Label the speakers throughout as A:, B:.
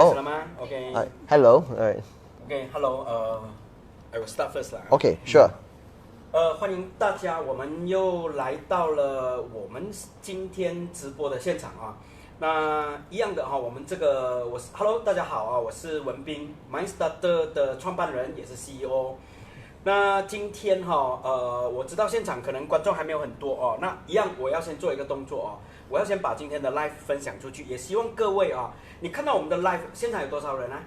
A: 开始了吗 ？OK.
B: Hello. Alright.
A: OK. Hello. I will start first 啦。
B: Okay. Sure.
A: 欢迎大家，我们又来到了我们今天直播的现场啊。那一样的哈，我们这个Hello， 大家好啊，我是文斌 ，Mystartr 的创办人，也是 CEO。那今天哈，我知道现场可能观众还没有很多哦。那一样，我要先做一个动作哦，我要先把今天的 live 分享出去，也希望各位啊，你看到我们的 live 现场有多少人啊？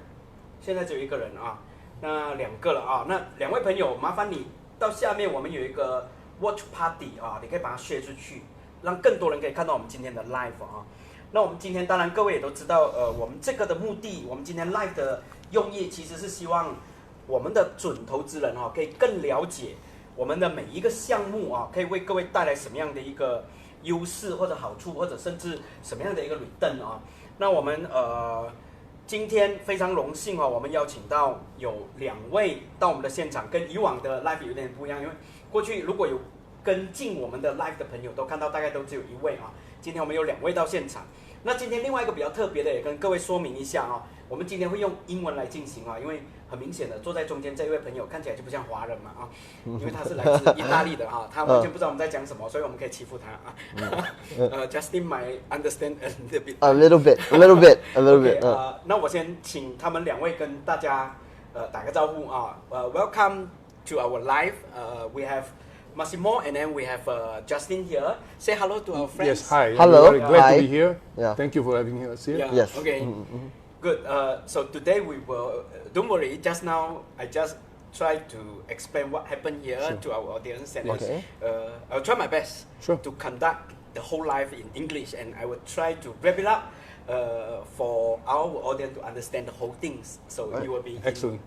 A: 现在只有一个人啊，那2个了啊。那2位朋友，麻烦你到下面我们有一个 watch party 啊，你可以把它 share 出去，让更多人可以看到我们今天的 live 啊。那我们今天当然各位也都知道，我们这个的目的，我们今天 live 的用意其实是希望我们的准投资人可以更了解我们的每一个项目啊，可以为各位带来什么样的一个优势或者好处，或者甚至什么样的一个 return 啊。那我们今天非常荣幸我们邀请到有2位到我们的现场，跟以往的 live 有点不一样，因为过去如果有跟进我们的 live 的朋友都看到大概都只有1位啊，今天我们有2位到现场。那今天另外一个比较特别的，也跟各位说明一下啊，我们今天会用英文来进行啊，因为很明显的坐在中间这一位朋友看起来就不像华人嘛啊，因为他是来自意大利的哈，他完全不知道我们在讲什么，所以我们可以欺负他啊。Justin might understand a little bit. 那我先请他们2位跟大家打个招呼啊。Welcome to our live. We have Massimo, and then we have Justin here. Say hello to our friends.
C: Yes, hi.
B: Hello.
C: I'm very glad
B: Hi.
C: to be here.
B: Yeah.
C: Thank you for having us here.
A: Yeah.
B: Yes.
A: Okay. Good. So today we will. Don't worry. Just now, I just try to explain what happened here to our audience, and
B: Okay.
A: I'll try my best to conduct the whole live in English, and I will try to wrap it up for our audience to understand the whole things. So you will be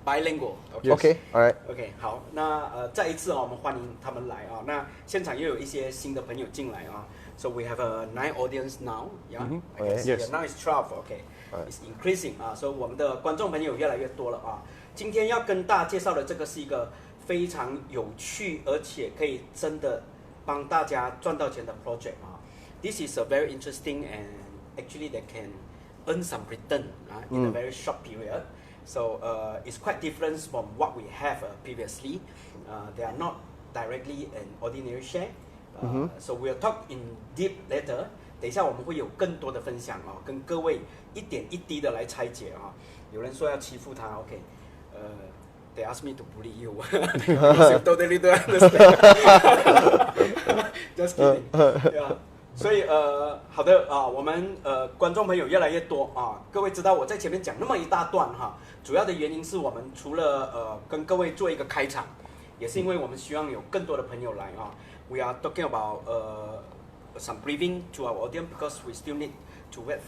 A: bilingual.
B: Okay. Alright.
A: OK， 好，那再一次我们欢迎他们来啊。那现场又有一些新的朋友进来啊。So we have 9 audience now, yeah. I can see
C: Yes.
A: now it's 12, okay. It's increasing 啊，所以我们的观众朋友越来越多了啊。今天要跟大家介绍的这个是一个非常有趣，而且可以真的帮大家赚到钱的 project 啊。This is a very interesting and actually they can earn some return in a very short period. So it's quite different from what we have previously. They are not directly an ordinary share. So we'll talk in deep later. 等一下我们会有更多的分享跟各位一点一滴的来拆解啊。有人说要欺负他 ，OK？ They asked me to bully you. You totally don't understand. Just kidding. Yeah. 所以好的啊，我们观众朋友越来越多啊。各位知道我在前面讲那么一大段哈，主要的原因是我们除了跟各位做一个开场，也是因为我们希望有更多的朋友来啊。We are talking about some briefing to our audience because we still need to have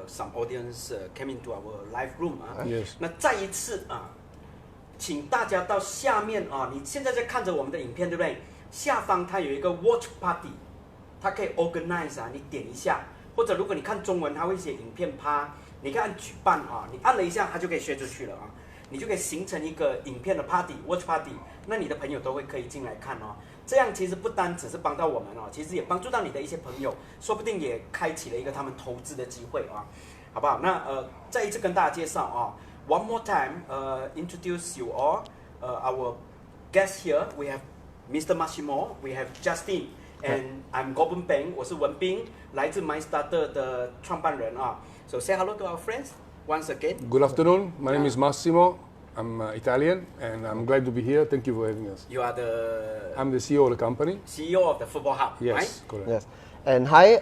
A: some audience come into our live room 啊。
C: Yes.
A: 那再一次啊，请大家到下面啊，你现在在看着我们的影片对不对？下方它有一个 watch party。它可以 organize 啊，你点一下，或者如果你看中文，它会写影片趴，你可以按举办啊，你按了一下，它就可以 share 出去了啊，你就可以形成一个影片的 party，watch party， 那你的朋友都会可以进来看哦。这样其实不单只是帮到我们哦，其实也帮助到你的一些朋友，说不定也开启了一个他们投资的机会啊，好不好？那再一次跟大家介绍啊 ，one more time， introduce you all， our guests here， we have Mr. Massimo，we have Justin。And I'm Gobun Peng， 我是文斌，来自 Mystartr 的创办人啊。So say hello to our friends once again.
C: Good afternoon. My name is Massimo. I'm Italian, and I'm glad to be here. Thank you for having us.
A: You are the
C: I'm the CEO of the company.
A: CEO of the Footballhub,
C: Yes,
A: right?
C: correct.
B: Yes. And hi,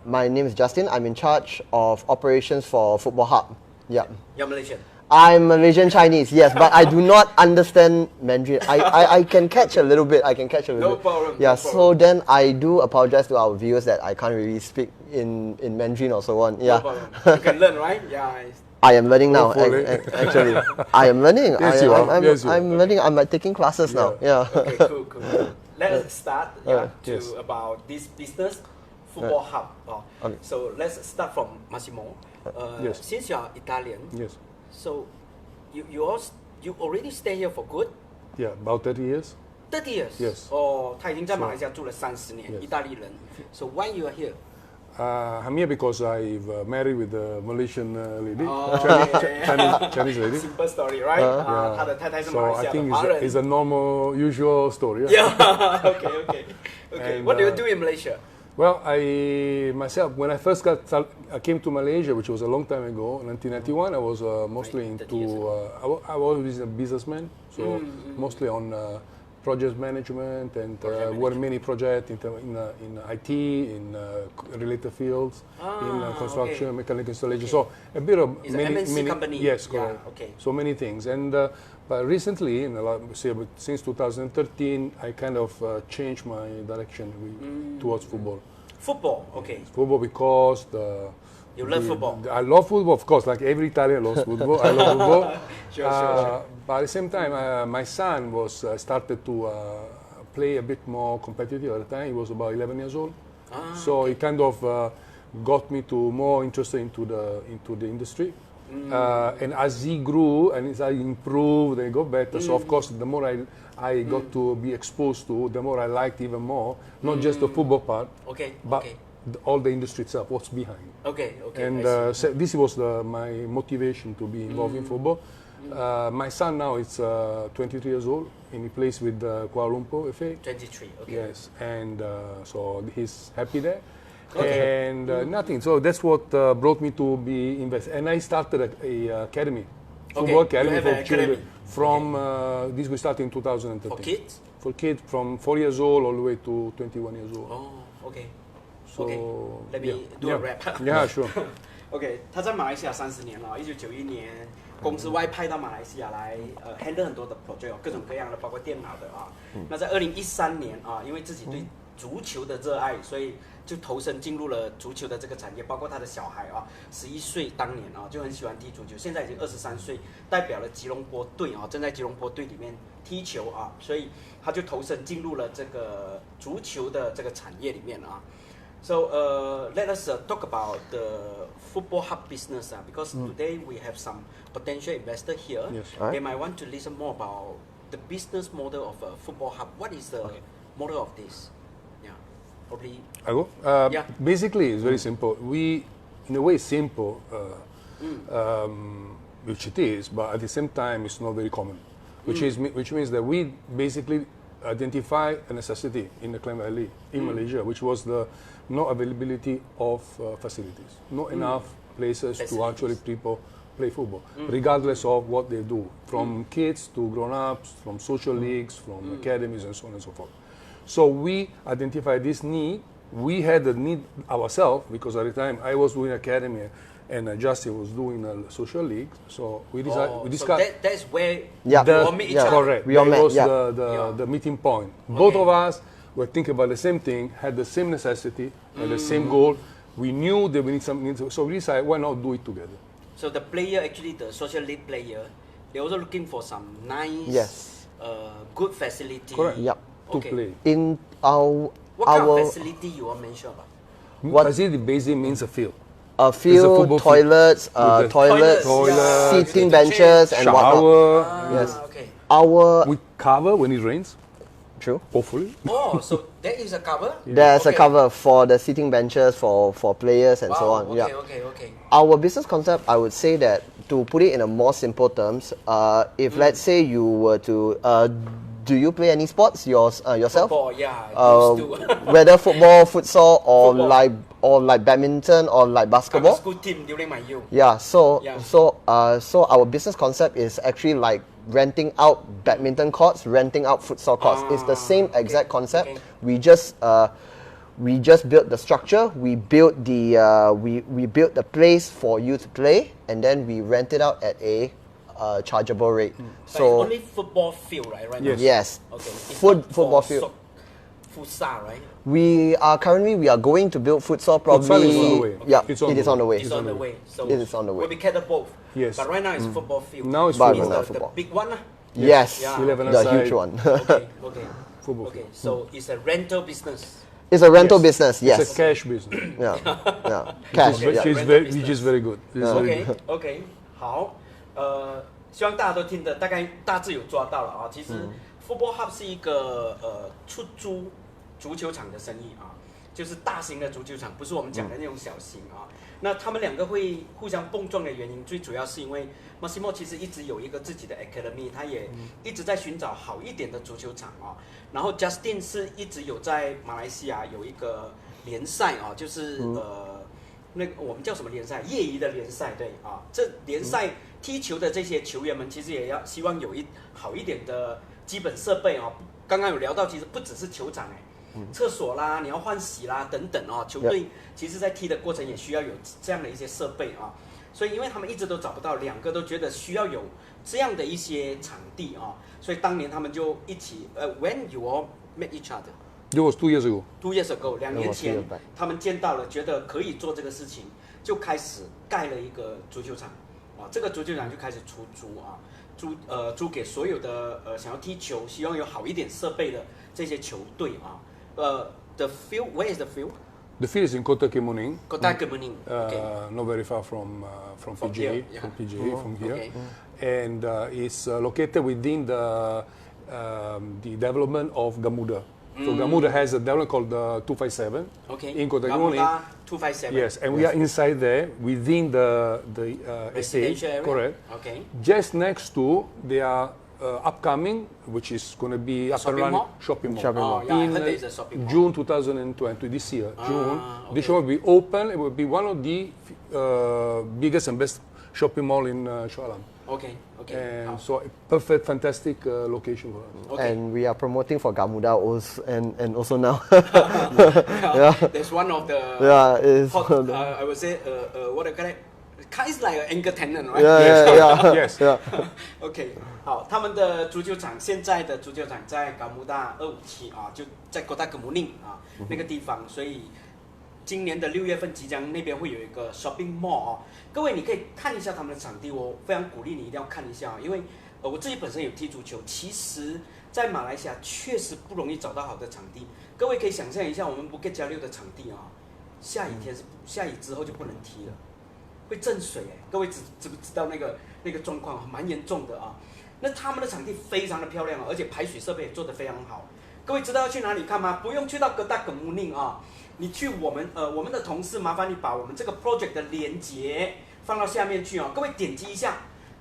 B: my name is Justin. I'm in charge of operations for Footballhub. Yeah.
A: You're Malaysian.
B: I'm Malaysian Chinese, yes, but I do not understand Mandarin. I can catch a little bit.
A: No problem.
B: Yeah,
A: no
B: so then I do apologize to our viewers that I can't really speak in Mandarin or so on. Yeah.
A: No problem. You can learn, right? Yeah.
B: I am learning now. Actually, I am learning.
C: Yes, you are.
B: I'm learning. I'm taking classes now. Yeah.
A: Okay, cool. Let us start about this business, Footballhub.
B: Okay.
A: So let's start from Massimo.
C: Yes.
A: Since you are Italian,
C: Yes.
A: so you already stay here for good?
C: Yeah, about 30 years.
A: 30 years.
C: Yes.
A: 哦，他已经在马来西亚住了30年，
C: Yes.
A: 意大利人。So why you are here?
C: I'm here because I've married with a Malaysian lady, Chinese lady.
A: Simple story, right? 他的太太是马
C: So
A: 来
C: I
A: 西亚的
C: think
A: 华人。
C: it's a normal, usual story.
A: Yeah. Okay.
C: And,
A: What do you do in Malaysia?
C: Well, when I first I came to Malaysia, which was a long time ago, 1991, I was mostly
A: Right, 30 years
C: into, I was a businessman, so mostly on project management and worked many projects in IT, in related fields, in construction, mechanical installation. So a bit of
A: It's an MNC company.
C: Yes,
A: Yeah,
C: correct.
A: okay.
C: So many things. And but recently, since 2013, I kind of changed my direction towards football.
A: Football, okay.
C: Football because
A: You love football.
C: I love football, of course, like every Italian loves football. I love football.
A: Sure.
C: But at the same time, my son was started to play a bit more competitive at the time. He was about 11 years old. So he kind of got me to more interested into the industry. And as he grew and as I improved and got better, so of course the more I got to be exposed to, the more I liked even more, not just the football part, but all the industry itself, what's behind.
A: Okay.
C: And so this was my motivation to be involved in football. My son now is 23 years old and he plays with Kuala Lumpur FA.
A: 23, okay.
C: Yes, and so he's happy there. Okay. And nothing. So that's what brought me to be invested. And I started a academy, football academy for children. From this we started in 2013.
A: For kids?
C: For kids from 4 years old all the way to 21 years old.
A: Oh, okay.
C: So,
A: okay. Let me do a rap.
C: Yeah, sure.
A: OK， 他在马来西亚30年了，1991年公司外派到马来西亚来handle 很多的 project， 各种各样的，包括电脑的啊。那在2013年啊，因为自己对足球的热爱，所以就投身进入了足球的这个产业，包括他的小孩啊，11岁当年啊就很喜欢踢足球，现在已经23岁，代表了吉隆坡队啊，正在吉隆坡队里面踢球啊，所以他就投身进入了这个足球的这个产业里面啊。So let us talk about the Footballhub business because today we have some potential investor here.
C: Yes.
A: They might want to listen more about the business model of Footballhub. What is the model of this? Yeah, probably.
C: I go. Basically, it's very simple. We, in a way, simple, which it is, but at the same time, it's not very common. Which means that we basically identify a necessity in the Klang Valley, in Malaysia, which was the no availability of facilities, not enough places to actually people play football, regardless of what they do, from kids to grown-ups, from social leagues, from academies, and so on and so forth. So we identified this need. We had the need ourselves because at the time I was doing academy and Justin was doing a social league. So we decided.
A: So that's where
B: Yeah.
A: we all meet each other.
C: Correct.
B: We all
C: that
B: met,
C: was
B: yeah.
C: the meeting point. Both of us were thinking about the same thing, had the same necessity, and the same goal. We knew that we need something, so we decided why not do it together.
A: So the player, actually the social league player, they're also looking for some nice,
B: Yes.
A: Good facility.
C: Correct.
B: Yep.
C: To
A: Okay.
C: play.
B: In our
A: What kind of facility you want to mention about?
B: What-
C: Facility basically means a field.
B: a
C: It's a
B: field,
C: football field.
B: toilets,
C: With the
B: toilets,
A: Toilets,
B: seating
A: yeah.
B: benches, and whatnot.
C: Shower.
B: Yes.
A: Okay.
B: Our
C: We cover when it rains,
B: true.
C: hopefully.
A: Oh, so there is a cover?
B: There's a
A: Okay.
B: cover for the seating benches for players and so
A: Wow,
B: on. Yeah.
A: Okay.
B: Our business concept, I would say that to put it in a more simple terms, if let's say you were to, do you play any sports yourself?
A: Football, yeah, I used to.
B: Whether football, futsal, or
A: Football.
B: like badminton or like
A: I'm a
B: basketball.
A: school team during my youth.
B: Yeah. So
A: Yeah.
B: so our business concept is actually like renting out badminton courts, renting out futsal courts. It's the same exact concept.
A: Okay.
B: We just built the structure. We built we built the place for you to play, and then we rent it out at a chargeable rate.
A: But
B: So
A: it's only football field, right now?
C: Yes.
B: yes,
A: Okay. It's
B: Foot-
A: not
B: football
A: for
B: field.
A: Futsal, right?
B: We are going to build futsal probably.
C: Futsal is on the way.
B: Yeah,
C: It's on
B: it
C: the
B: is on the
C: way.
B: way.
A: It's on the way. So
B: It is on the way.
A: We'll be cater both.
C: Yes.
A: But right now it's football field.
C: Now it's
B: But
A: It's
B: football.
A: the
B: Football.
A: big one.
B: Yes,
A: Yeah.
C: 11
B: the
C: aside.
B: huge one.
A: Okay.
C: Football
A: Okay.
C: field.
A: So it's a rental business.
B: It's a rental
C: Yes.
B: business. Yes.
C: It's a cash business.
B: Yeah. Cash.
A: Okay.
B: Yeah.
C: Which is very good. It's very good.
A: OK， 好，希望大家都听得大致有抓到了啊。其实 Footballhub 是一个出租足球场的生意啊。就是大型的足球场，不是我们讲的那种小型啊。那他们两个会互相碰撞的原因，最主要是因为 Massimo 其实一直有一个自己的 academy， 他也一直在寻找好一点的足球场啊。然后 Justin 是一直有在马来西亚有一个联赛啊，就是那个我们叫什么联赛？业余的联赛，对啊。这联赛踢球的这些球员们，其实也要希望有好一点的基本设备啊。刚刚有聊到，其实不只是球场厕所啦，你要换洗啦等等哦。球队其实在踢的过程也需要有这样的一些设备啊。所以因为他们一直都找不到，两个都觉得需要有这样的一些场地啊。所以当年他们就一起when you all met each other。It
C: was 2 years ago.
A: 2 years ago， 2年前，他们见到了，觉得可以做这个事情，就开始盖了一个足球场，啊，这个足球场就开始出租啊，租给所有的想要踢球、希望有好一点设备的这些球队啊。The field, where is the field?
C: The field is in Kota Kemuning.
A: Kota Kemuning. Okay.
C: Not very far from PGA.
A: Here,
C: From PGA, from here.
A: Okay.
C: And it's located within the development of Gamuda. So Gamuda has a development called 257 in Kota Kemuning.
A: 257.
C: Yes, and we are inside there within the estate.
A: Area?
C: Correct.
A: Okay.
C: Just next to they are upcoming, which is going to be up and running shopping mall.
A: Yeah, I
C: In
A: heard there is a shopping mall.
C: June 2020, this year, June. This show will be open. It will be one of the biggest and best shopping mall in Shah Alam.
A: Okay.
C: And so perfect, fantastic location for us.
A: Okay.
B: And we are promoting for Gamuda also, and also now.
A: There's one of the
B: it's
A: hot, I would say what do you call it? It's like an anchor tenant, right?
C: Yes.
A: OK， 好，他们的足球场现在的足球场在高木大257啊，就在 Kota Kemuning 啊那个地方，所以今年的6月份即将那边会有一个 shopping mall 啊，各位你可以看一下他们的场地，我非常鼓励你一定要看一下，因为我自己本身有踢足球，其实在马来西亚确实不容易找到好的场地，各位可以想象一下我们Bukit Jalil的场地啊，下雨之后就不能踢了。会震水各位知不知道那个状况蛮严重的啊？那他们的场地非常的漂亮而且排水设备也做得非常好。各位知道要去哪里看吗？不用去到Kota Kemuning啊，你去我们的同事，麻烦你把我们这个 project 的连结放到下面去各位点击一下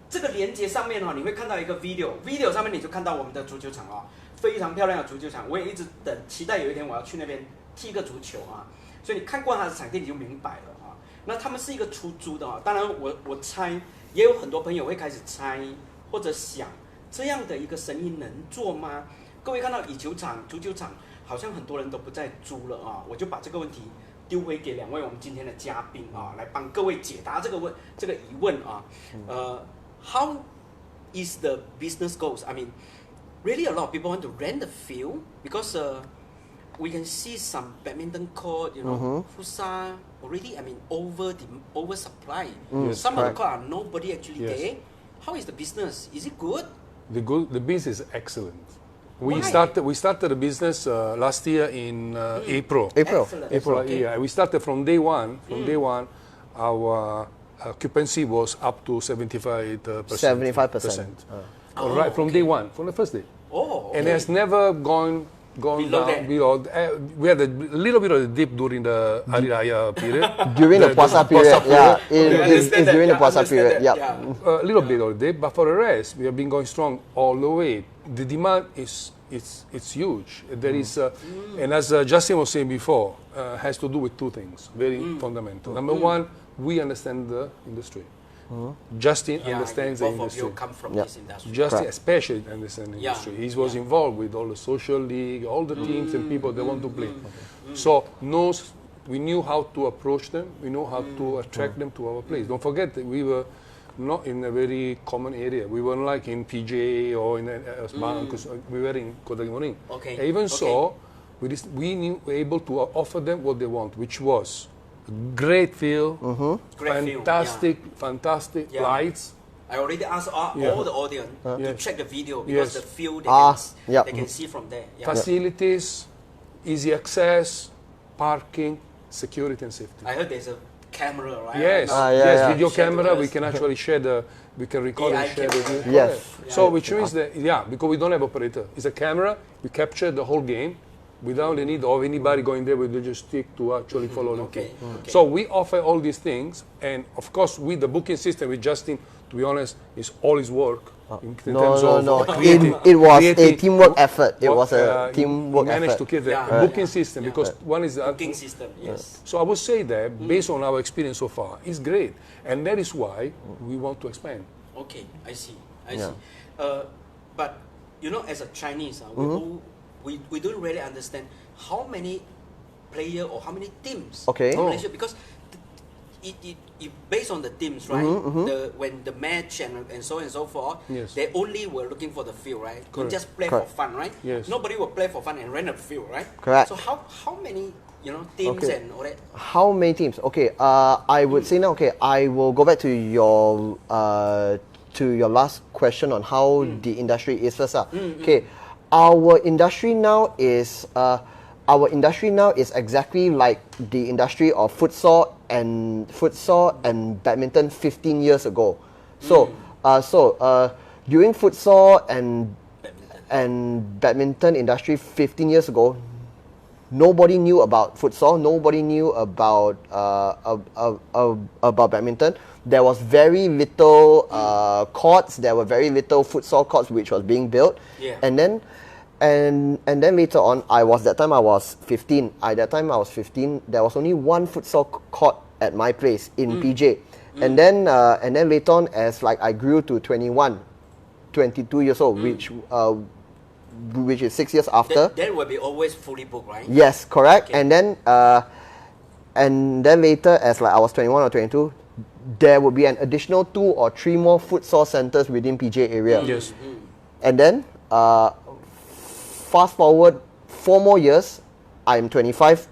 A: 这个连结上面你会看到一个 video 上面你就看到我们的足球场非常漂亮的足球场。我也一直期待有一天我要去那边踢个足球所以你看过他的场地你就明白了。那他们是一个出租的当然我猜也有很多朋友会开始猜或者想这样的一个生意能做吗？各位看到足球场好像很多人都不再租了我就把这个问题丢回给2位我们今天的嘉宾来帮各位解答这个疑问How is the business goes? I mean, really a lot of people want to rent the field because we can see some badminton court, futsal already. I mean, oversupply. Some of the court are nobody actually there. How is the business? Is it good?
C: The business is excellent. We started the business last year in April.
B: April.
C: Yeah, we started from day one. Our occupancy was up to 75%.
B: 75%.
C: Right from day one, from the first day. And it has never gone down below. We had a little bit of a dip during the Hari Raya period.
B: During the Puasa period, it's during the Puasa period,
C: A little bit of a dip, but for the rest, we have been going strong all the way. The demand is huge. There is, and as Justin was saying before, has to do with two things, very fundamental. Number one, we understand the industry. Justin understands the industry.
A: Both of you come from this industry.
C: Justin especially understands the industry. He was involved with all the social league, all the teams and people that want to play. So we knew how to approach them. We know how to attract them to our place. Don't forget that we were not in a very common area. We weren't like in PJ or in Osman, because we were in Kota Kemuning. Even so, we were able to offer them what they want, which was great field, fantastic lights.
A: I already asked all the audience to check the video because the field they can see from there.
C: Facilities, easy access, parking, security and safety.
A: I heard there's a camera, right?
C: Yes, video camera. We can actually we can record and share the video.
B: Yes.
C: So which means that because we don't have operator, it's a camera. We capture the whole game. without the need of anybody going there. We just stick to actually follow the team.
A: Okay.
C: So we offer all these things, and of course, with the booking system, with Justin, to be honest, is all his work. In terms of creating,
B: It was a teamwork effort. It was a teamwork
C: he managed
B: effort.
C: to create a booking system because one is the
A: Booking system, yes.
C: So I would say that based on our experience so far, it's great, and that is why we want to expand.
A: Okay, I see. But you know, as a Chinese, we don't really understand how many players or how many teams in Malaysia, because it based on the teams, right? When the match and so on and so forth, they only were looking for the field, right? Don't just play for fun, right?
C: Yes.
A: Nobody will play for fun and rent a field, right?
B: Correct.
A: So how many teams and all that?
B: How many teams? Okay, I would say now. Okay, I will go back to your last question on how the industry is first. Okay, our industry now is exactly like the industry of futsal and badminton 15 years ago. So during futsal and badminton industry 15 years ago, nobody knew about futsal. Nobody knew about badminton. There was very little courts. There were very little futsal courts which was being built.
A: Yeah.
B: And then later on, I was 15. At that time I was 15. There was only one futsal court at my place in PJ. And then later on, as like I grew to 21, 22 years old, which is 6 years after.
A: That will be always fully booked, right?
B: Yes, correct.
A: Okay.
B: And then later, as like I was 21 or 22, there would be an additional 2 or 3 more futsal centers within PJ area.
C: Yes.
B: And then fast forward 4 more years, I'm 25,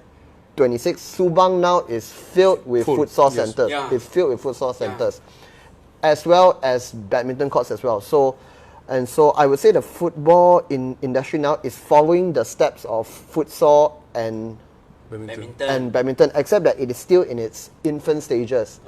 B: 26. Subang now is filled with futsal centers.
A: Yeah.
B: It's filled with futsal centers, as well as badminton courts as well. So I would say the football industry now is following the steps of futsal and badminton, except that it is still in its infant stages.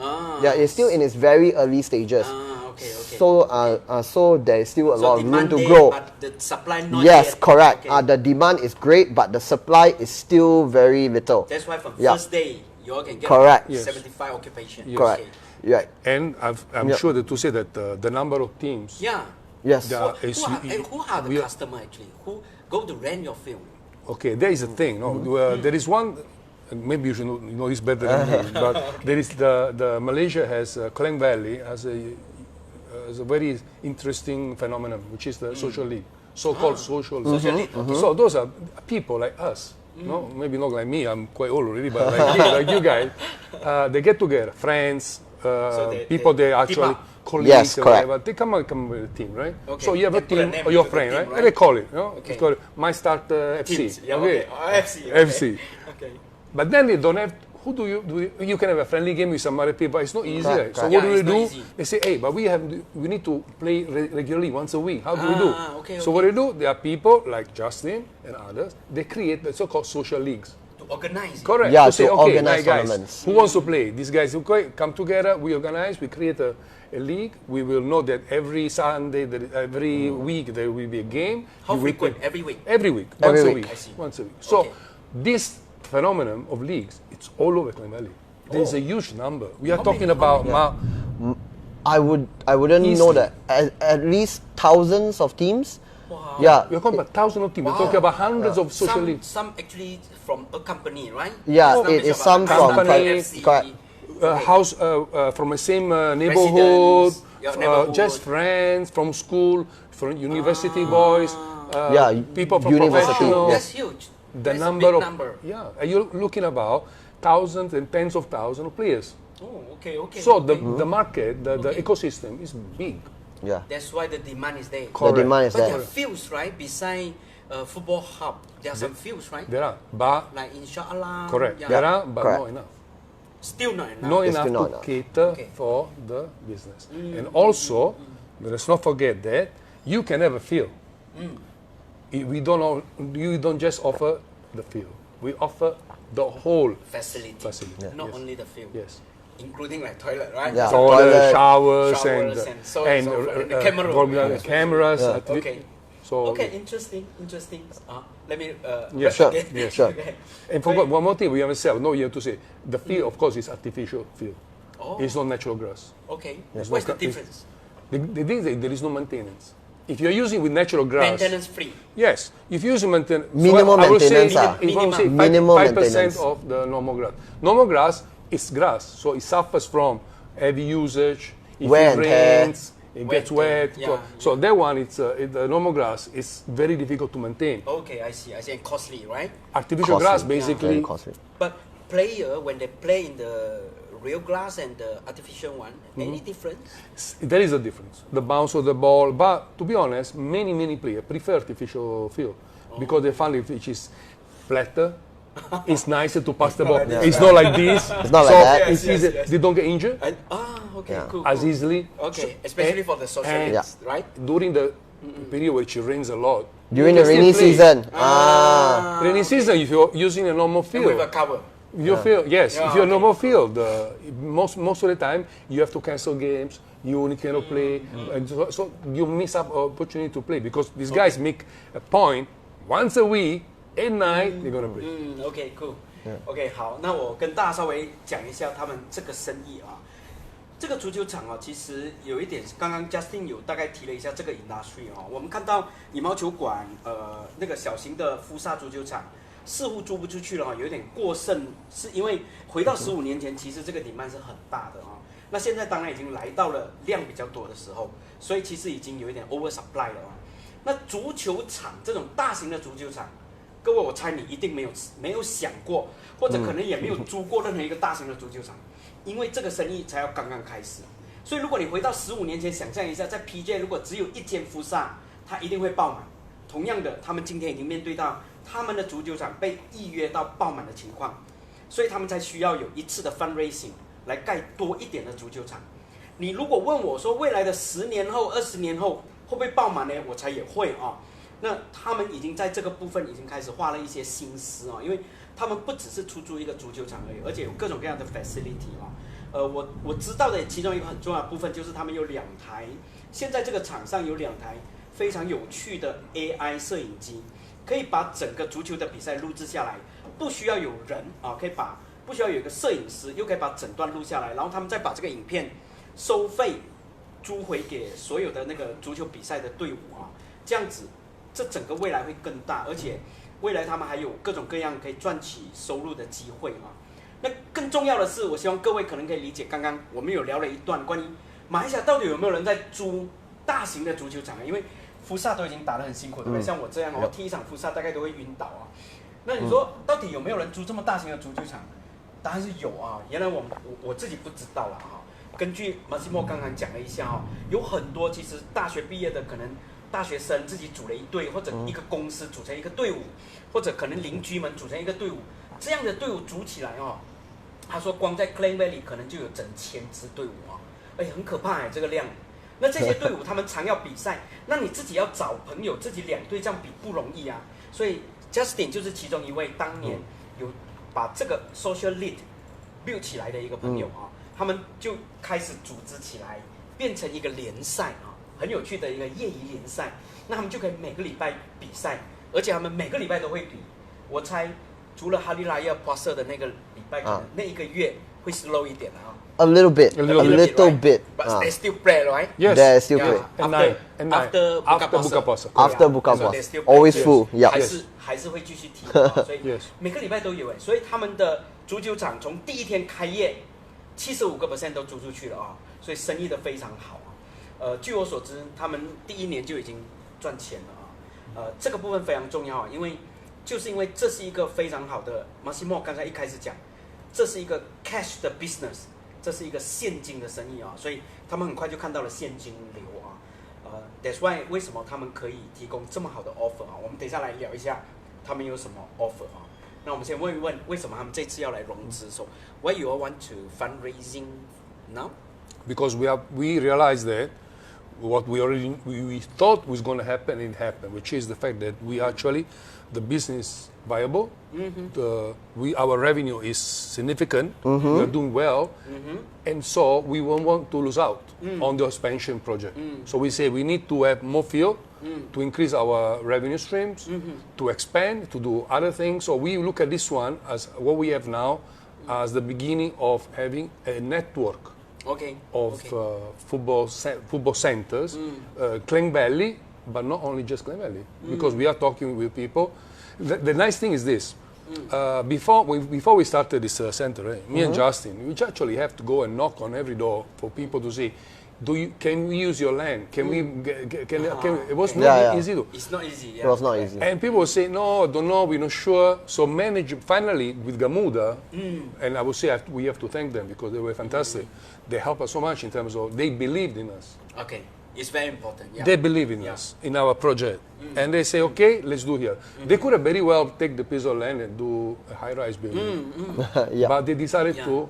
B: It's still in its very early stages.
A: Okay.
B: So there is still a lot of room to
A: there,
B: grow.
A: But the supply not
B: Yes,
A: yet.
B: correct.
A: Okay.
B: The demand is great, but the supply is still very little.
A: That's why from first day you all can get
B: Correct.
A: 75 occupation.
C: Yes.
B: Correct.
A: Okay.
B: Right.
C: And I'm sure that to say that the number of teams.
A: Yeah.
B: Yes.
C: There are-
A: Who are the customer actually? Who go to rent your film?
C: Okay, there is a thing. No, there is one. Maybe you should know this better than me. But there is the Malaysia has Klang Valley has a very interesting phenomenon, which is the social league, so-called social league. So those are people like us. No, maybe not like me. I'm quite old already, but like you guys, they get together, friends, people they actually. Colleagues,
B: yes, correct.
C: Whatever. They come with a team, right?
A: Okay.
C: So you have a
A: They put a
C: team
A: name
C: or your
A: to the
C: friend,
A: team,
C: right?
A: right?
C: And they call it,
A: Okay.
C: It's called Mystartr FC.
A: Teams. Yeah, okay. FC.
C: FC.
A: Okay.
C: But then they don't have. Who do you can have a friendly game with some other people. It's not easy.
B: Correct,
C: Right? So
B: correct.
C: what
A: Yeah,
C: do
A: it's
C: they
A: not
C: do?
A: easy.
C: They say, hey, but we need to play regularly once a week. How do we do?
A: Okay,
C: So what they do? There are people like Justin and others. They create the so-called social leagues.
A: To organize it.
C: Correct.
B: Yeah,
C: to say,
B: to
C: okay,
B: organize
C: guys,
B: tournaments.
C: who wants to play? These guys who come together, we organize, we create a league. We will know that every Sunday, every week there will be a game.
A: How
C: You
A: frequent?
C: will-
A: Every week?
C: Every week.
B: Every
C: Once a
B: week.
C: week.
A: I see.
C: Once a week. So
A: Okay.
C: this phenomenon of leagues, it's all over Klang Valley. There's a huge number. We are
A: How
C: talking
A: many?
C: about
B: I wouldn't know
C: Easily.
B: that at least thousands of teams.
A: Wow.
B: Yeah.
C: we're talking about thousands of teams. We're talking about hundreds of social leagues.
A: Some actually from a company, right?
B: Yeah,
A: Some
B: it is
A: about
B: some from
C: company,
A: FC.
B: correct.
C: House from the same neighborhood,
A: Residents, your neighborhood.
C: just friends from school, from university boys,
B: Yeah,
C: people from
B: university,
C: professionals.
A: That's huge.
C: The
A: That's
C: number
A: a big
C: of
A: number.
C: and you're looking about thousands and tens of thousands of players.
A: Oh, okay.
C: So
A: okay.
C: the market, the ecosystem is big.
B: Yeah.
A: That's why the demand is there.
B: The demand is
A: But
B: there.
A: there are fields, right? Beside Footballhub, there are some fields, right?
C: There are, but
A: Like Inshallah.
C: correct,
A: Yeah.
C: there are, but
B: Correct.
C: not enough.
A: Still not enough.
C: Not
B: It's
C: enough
B: still
C: to
B: not enough.
C: cater
A: Okay.
C: for the business. And also, let's not forget that you can have a field. We don't just offer the field. We offer the whole
A: Facility.
C: facility.
A: Not
C: Yes.
A: only the field.
C: Yes.
A: Including like toilet, right?
B: Yeah.
C: Toilet,
B: Toilet,
C: showers,
A: showers and so on and so forth. And the camera room.
C: cameras.
B: Yeah.
A: Okay.
C: So
A: Okay, interesting. Let me
C: Yeah,
B: sure.
A: again.
B: Yeah, sure.
A: Okay.
C: And forgot one more thing we haven't said. No, you have to say the field, of course, is artificial field.
A: Oh.
C: It's not natural grass.
A: Okay.
C: There's
A: What's
C: no
A: the
C: ca-
A: difference?
C: The thing is that there is no maintenance. If you're using with natural grass,
A: Maintenance free.
C: yes. If you use maintenance,
B: Minimum
C: I will say,
B: maintenance, ah.
C: if I will say
B: Minimum
C: 5%
B: maintenance.
C: of the normal grass. Normal grass is grass, so it suffers from heavy usage. If
B: Wear
C: it
B: and tear.
C: rains, it
A: Wear
C: gets
A: and tear,
C: wet.
A: yeah,
C: So that one, the normal grass is very difficult to maintain.
A: Okay, I see. And costly, right?
C: Artificial
B: Costly,
C: grass
B: Very
C: basically.
B: costly.
A: But player, when they play in the real grass and the artificial one, any difference?
C: There is a difference, the bounce of the ball. But to be honest, many players prefer artificial field because they find it which is flatter. It's nicer to pass the ball.
A: Yeah.
C: It's not like this.
B: It's not
C: so
B: like that.
C: it's
A: Yes,
C: easy.
A: yes.
C: They don't get injured
A: Okay,
B: Yeah.
A: cool.
C: as
A: cool.
C: easily.
A: Okay, especially for the social
C: and-
A: leagues, right?
C: During the period which it rains a lot.
B: During
C: you
B: the
C: can
B: rainy
C: still play.
B: season.
C: Rainy season, if you're using a normal
A: And with a
C: field,
A: cover.
C: you feel yes.
A: Yeah,
C: if you're
A: okay.
C: normal field, most of the time you have to cancel games. You only cannot play, and so you miss up opportunity to play because these guys make a point once a week at night they're gonna play.
A: OK, cool. OK， 好，那我跟大家稍微讲一下他们这个生意啊。这个足球场啊，其实有一点，刚刚 Justin 有大概提了一下这个 industry 啊。我们看到羽毛球馆，那个小型的福萨足球场似乎租不出去了啊，有点过剩，是因为回到15年前，其实这个 demand 是很大的啊。那现在当然已经来到了量比较多的时候，所以其实已经有一点 over supply 了啊。那足球场这种大型的足球场，各位我猜你一定没有想过，或者可能也没有租过任何一个大型的足球场。因为这个生意才要刚刚开始，所以如果你回到15年前，想象一下，在 PJ 如果只有一间福萨，它一定会爆满。同样的，他们今天已经面对到他们的足球场被预约到爆满的情况，所以他们才需要有一次的 fundraising 来盖多一点的足球场。你如果问我说未来的10年后、20年后会不会爆满呢？我猜也会啊。那他们已经在这个部分已经开始花了一些心思啊，因为他们不只是出租一个足球场而已，而且有各种各样的 facility 啊。我知道的其中一个很重要的部分就是他们有2台，现在这个场上有2台非常有趣的 AI 摄影机，可以把整个足球的比赛录制下来，不需要有人啊，不需要有一个摄影师，又可以把整段录下来，然后他们再把这个影片收费租回给所有的那个足球比赛的队伍啊，这样子，这整个未来会更大，而且未来他们还有各种各样可以赚取收入的机会啊。那更重要的是，我希望各位可能可以理解，刚刚我们有聊了一段关于马来西亚到底有没有人在租大型的足球场啊？因为福萨都已经打得很辛苦，对不对？像我这样哦，踢一场福萨大概都会晕倒啊。那你说到底有没有人租这么大型的足球场？答案是有啊。原来我自己不知道啦哈。根据马西莫刚刚讲了一下哈，有很多其实大学毕业的可能大学生自己组了一队，或者一个公司组成一个队伍，或者可能邻居们组成一个队伍，这样的队伍组起来哦，他说光在 Klang Valley 可能就有整1000支队伍啊，很可怕这个量。那这些队伍他们常要比赛，那你自己要找朋友，自己2队这样比不容易啊。所以 Justin 就是其中一位当年有把这个 social lead build 起来的一个朋友啊，他们就开始组织起来，变成一个联赛啊，很有趣的一个业余联赛。那他们就可以每个礼拜比赛，而且他们每个礼拜都会比。我猜除了哈利拉亚 Puasa 的那个礼拜，可能那一个月会 slow 一点啊。
B: A little bit,
C: A little
B: bit.
A: But they still play, right?
C: Yes.
B: They still
A: Yeah.
B: play.
A: After
C: buka puasa.
B: After buka
A: So they
B: puasa,
A: still play.
B: always full. Yeah.
A: 还是会继续踢啊，所以
C: Yes.
A: 每个礼拜都有所以他们的足球场从第一天开业，75% 都租出去了啊，所以生意的非常好啊。据我所知，他们第1年就已经赚钱了啊。这个部分非常重要啊，因为这是一个非常好的，马西莫刚才一开始讲，这是一个 cash 的 business， 这是一个现金的生意啊，所以他们很快就看到了现金流啊。That's why 为什么他们可以提供这么好的 offer 啊？我们等一下来聊一下他们有什么 offer 啊。那我们先问一问，为什么他们这次要来融资？So why you all want to fundraising now?
C: Because we realized that what we thought was going to happen, it happened, which is the fact that we actually the business viable. Our revenue is significant. We are doing well, and so we won't want to lose out on the expansion project. So we say we need to have more field to increase our revenue streams, to expand, to do other things. So we look at this one as what we have now as the beginning of having a network of football centers, Klang Valley, but not only just Klang Valley, because we are talking with people. The nice thing is this. Before we started this center, me and Justin, we actually have to go and knock on every door for people to say, can we use your land? Can we? It was not easy.
A: It's not easy. Yeah.
B: It was not easy.
C: And people would say, no, don't know, we're not sure. So finally with Gamuda, and I would say we have to thank them because they were fantastic. They helped us so much in terms of they believed in us.
A: Okay. It's very important. Yeah.
C: They believe in us, in our project. And they say, okay, let's do here. They could have very well take the piece of land and do a high-rise building. But they decided to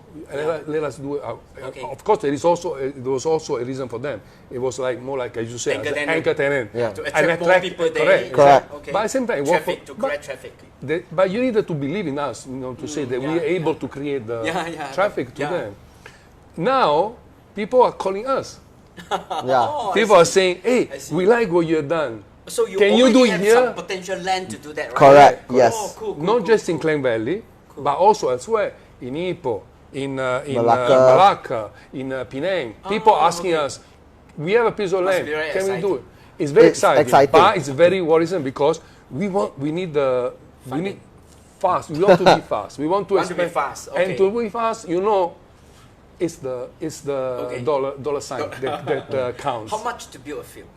C: let us do it. Of course, there was also a reason for them. It was more like, as you say, anchor tenant.
A: To attract more people there.
B: Correct.
A: Okay.
C: But at the same time,
A: to create traffic.
C: But you needed to believe in us, to say that we are able to create the traffic to them. Now, people are calling us. People are saying, hey, we like what you have done.
A: So you
C: Can you do it
A: have
C: here?
A: some potential land to do that, right?
B: Correct. Yes.
A: Oh, cool,
C: Not just in Klang Valley, but also elsewhere, in Ipoh, in
B: Malacca,
C: in Penang. People asking us, we have a piece of land,
A: very
C: can we
A: exciting.
C: do it? It's very exciting, but it's very
A: Mm.
C: worrisome because we need fast. We want to be fast. We want to
A: Want to be
C: expand.
A: fast, okay.
C: And to be fast, it's the dollar sign that counts.
A: How much to build a field?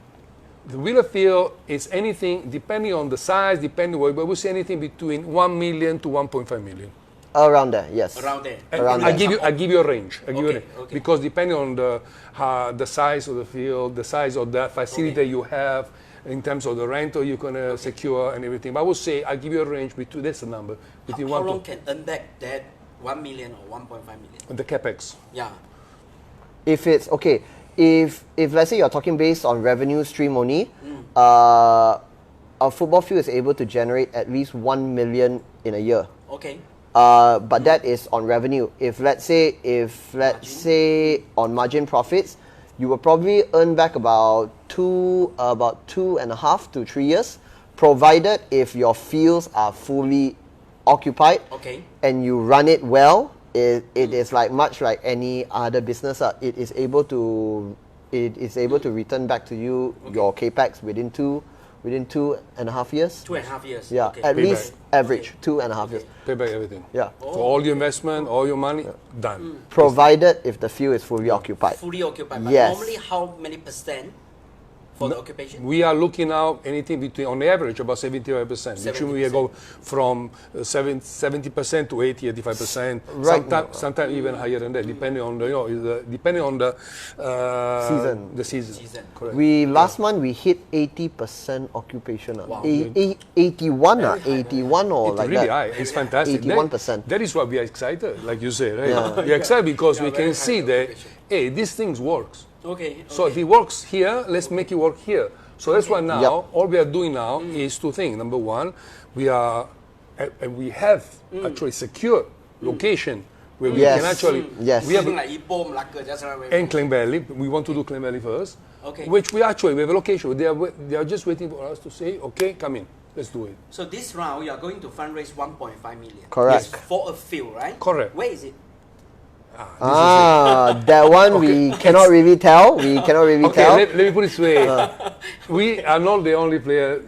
C: The wheeler field is anything, depending on the size, but we say anything between 1 million to 1.5 million.
B: Around there, yes.
A: Around there.
C: I give you a range.
A: Okay.
C: Because depending on the size of the field, the size of the facility that you have, in terms of the rental you're gonna secure and everything. But I would say I give you a range between that's the number between
A: How long can earn back that 1 million or 1.5 million?
C: the capex.
A: Yeah.
B: If it's okay, if let's say you're talking based on revenue stream only, a football field is able to generate at least 1 million in a year.
A: Okay.
B: But that is on revenue. If let's say on margin profits, you will probably earn back about 2.5 to 3 years, provided if your fields are fully occupied and you run it well. It is much like any other business. It is able to return back to you your capex within 2.5 years.
A: 2.5 years.
B: Yeah, at least average 2.5 years.
C: Pay back everything.
B: Yeah.
C: For all your investment, all your money, done.
B: Provided if the field is fully occupied.
A: Fully occupied. But
B: Yes.
A: normally, how many percent for the occupation?
C: We are looking now anything between, on average, about 75%. Which we go from 70% to 85%.
B: Right.
C: Sometimes even higher than that, depending on the
B: Season.
C: The season. Correct.
B: Last month we hit 80% occupation.
A: Wow.
B: 81 or
C: It's
B: like
C: really
B: that.
C: high. It's fantastic.
B: 81%.
C: That is why we are excited, like you say, right? We are excited because we can see that, hey, these things works.
A: Okay.
C: So if it works here, let's make it work here. So that's why now, all we are doing now is two things. Number one, we have actually secure location where we can actually, we have
A: like Ipoh, Malacca, just around
C: and Klang Valley. We want to do Klang Valley first.
A: Okay.
C: Which we have a location. They are just waiting for us to say, okay, come in, let's do it.
A: So this round, you are going to fundraise 1.5 million.
B: Correct.
A: Yes, for a field, right?
C: Correct.
A: Where is it?
B: That one we cannot really tell.
C: Let me put it this way. We are not the only player